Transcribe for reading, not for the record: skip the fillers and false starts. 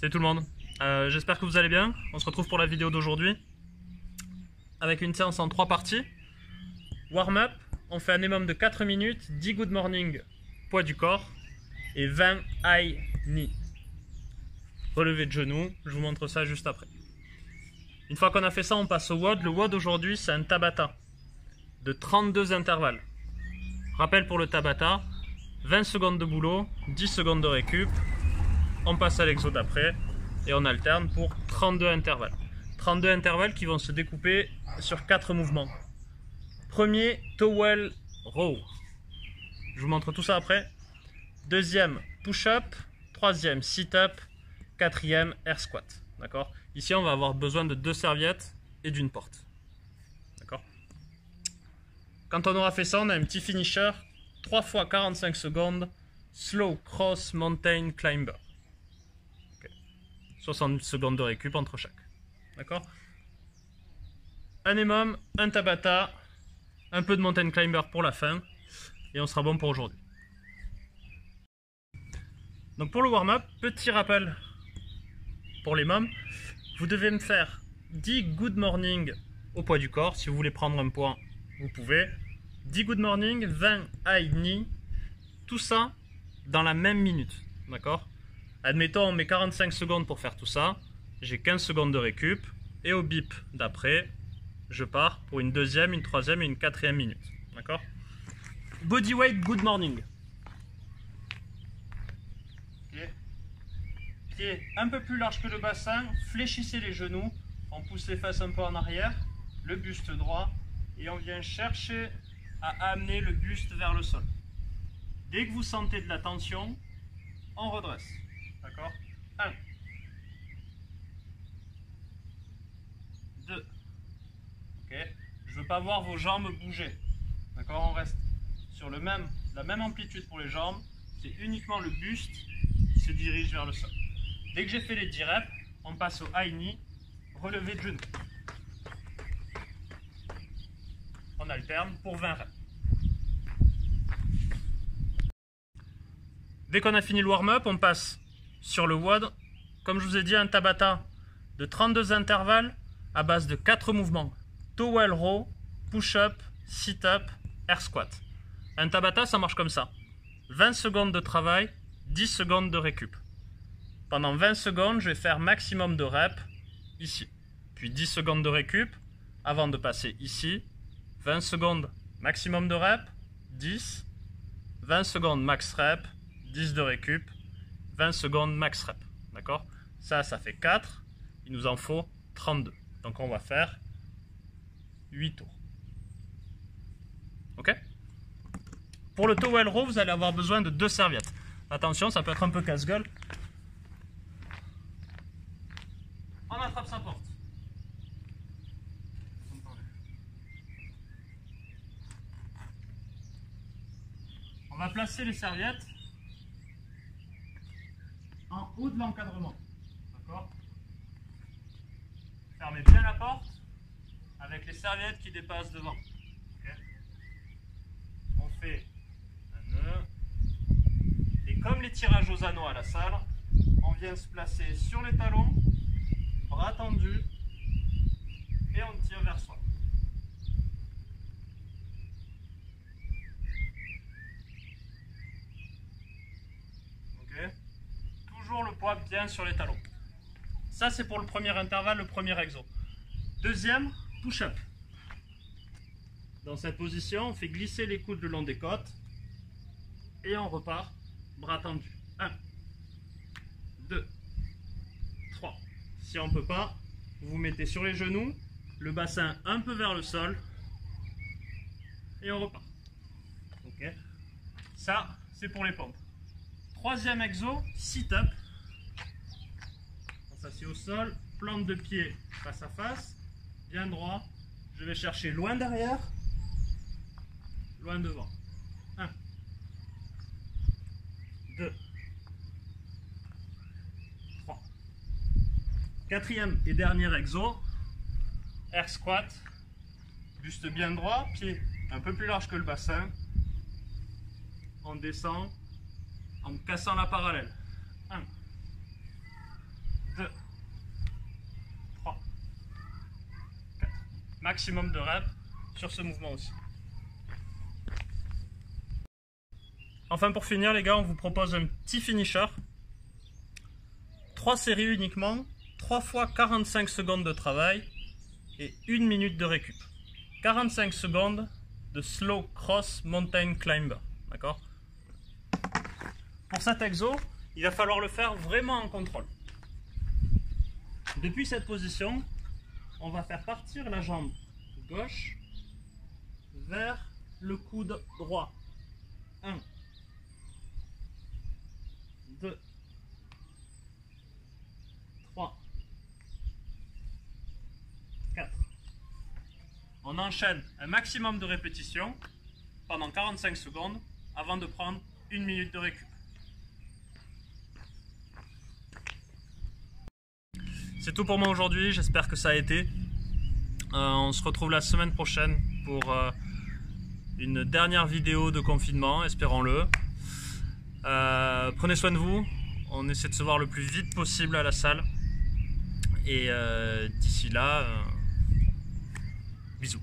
Salut tout le monde, j'espère que vous allez bien. On se retrouve pour la vidéo d'aujourd'hui avec une séance en 3 parties. Warm-up, on fait un minimum de 4 minutes, 10 good morning, poids du corps et 20 high knee. Relevé de genoux, je vous montre ça juste après. Une fois qu'on a fait ça, on passe au WOD. Le WOD aujourd'hui, c'est un Tabata de 32 intervalles. Rappel pour le Tabata, 20 secondes de boulot, 10 secondes de récup. On passe à l'exo d'après et on alterne pour 32 intervalles. 32 intervalles qui vont se découper sur 4 mouvements. Premier, towel row. Je vous montre tout ça après. Deuxième, push-up. Troisième, sit-up. Quatrième, air squat. D'accord? Ici, on va avoir besoin de 2 serviettes et d'une porte. D'accord? Quand on aura fait ça, on a un petit finisher. 3 fois 45 secondes. Slow cross mountain climber. 60 secondes de récup entre chaque. D'accord? Un minimum, un Tabata, un peu de mountain climber pour la fin. Et on sera bon pour aujourd'hui. Donc pour le warm-up, petit rappel pour les mômes. Vous devez me faire 10 good morning au poids du corps. Si vous voulez prendre un poids, vous pouvez. 10 good morning, 20 high knee. Tout ça dans la même minute. D'accord? Admettons, on met 45 secondes pour faire tout ça. J'ai 15 secondes de récup. Et au bip d'après, je pars pour une deuxième, une troisième et une quatrième minute. D'accord? Bodyweight good morning. Okay. Pied un peu plus large que le bassin. Fléchissez les genoux. On pousse les fesses un peu en arrière. Le buste droit. Et on vient chercher à amener le buste vers le sol. Dès que vous sentez de la tension, on redresse. D'accord? 1, 2. Ok? Je ne veux pas voir vos jambes bouger. D'accord? On reste sur la même amplitude pour les jambes. C'est uniquement le buste qui se dirige vers le sol. Dès que j'ai fait les 10 reps, on passe au high knee, relevé de genoux. On alterne pour 20 reps. Dès qu'on a fini le warm-up, on passe sur le WOD. Comme je vous ai dit, un Tabata de 32 intervalles à base de 4 mouvements. Towel row, push-up, sit-up, air squat. Un Tabata, ça marche comme ça. 20 secondes de travail, 10 secondes de récup. Pendant 20 secondes, je vais faire maximum de reps ici. Puis 10 secondes de récup avant de passer ici. 20 secondes maximum de reps, 10. 20 secondes max rep, 10 de récup. 20 secondes max rep. D'accord? Ça fait 4. Il nous en faut 32. Donc on va faire 8 tours. Ok? Pour le towel row, vous allez avoir besoin de 2 serviettes. Attention, ça peut être un peu casse-gueule. On attrape sa porte. On va placer les serviettes en haut de l'encadrement. D'accord? Fermez bien la porte avec les serviettes qui dépassent devant. Okay? On fait un nœud. Et comme les tirages aux anneaux à la salle, on vient se placer sur les talons, bras tendus, et on tire vers soi. Toujours le poids bien sur les talons. Ça, c'est pour le premier intervalle, le premier exo. Deuxième, push-up. Dans cette position, on fait glisser les coudes le long des côtes et on repart, bras tendus. 1, 2, 3. Si on ne peut pas, vous vous mettez sur les genoux, le bassin un peu vers le sol et on repart. Ok. Ça, c'est pour les pompes. Troisième exo, sit-up. On s'assied au sol, plante de pied face à face, bien droit. Je vais chercher loin derrière, loin devant. 1, 2, 3. Quatrième et dernier exo, air squat. Buste bien droit, pied un peu plus large que le bassin. On descend en cassant la parallèle. 1, 2, 3, 4. Maximum de reps sur ce mouvement aussi. Enfin pour finir les gars, on vous propose un petit finisher. 3 séries uniquement, 3 fois 45 secondes de travail et 1 minute de récup. 45 secondes de slow cross mountain climber. D'accord? Pour cet exo, il va falloir le faire vraiment en contrôle. Depuis cette position, on va faire partir la jambe gauche vers le coude droit. 1, 2, 3, 4. On enchaîne un maximum de répétitions pendant 45 secondes avant de prendre 1 minute de récup. C'est tout pour moi aujourd'hui, j'espère que ça a été. On se retrouve la semaine prochaine pour une dernière vidéo de confinement, espérons-le. Prenez soin de vous, on essaie de se voir le plus vite possible à la salle. Et d'ici là, bisous.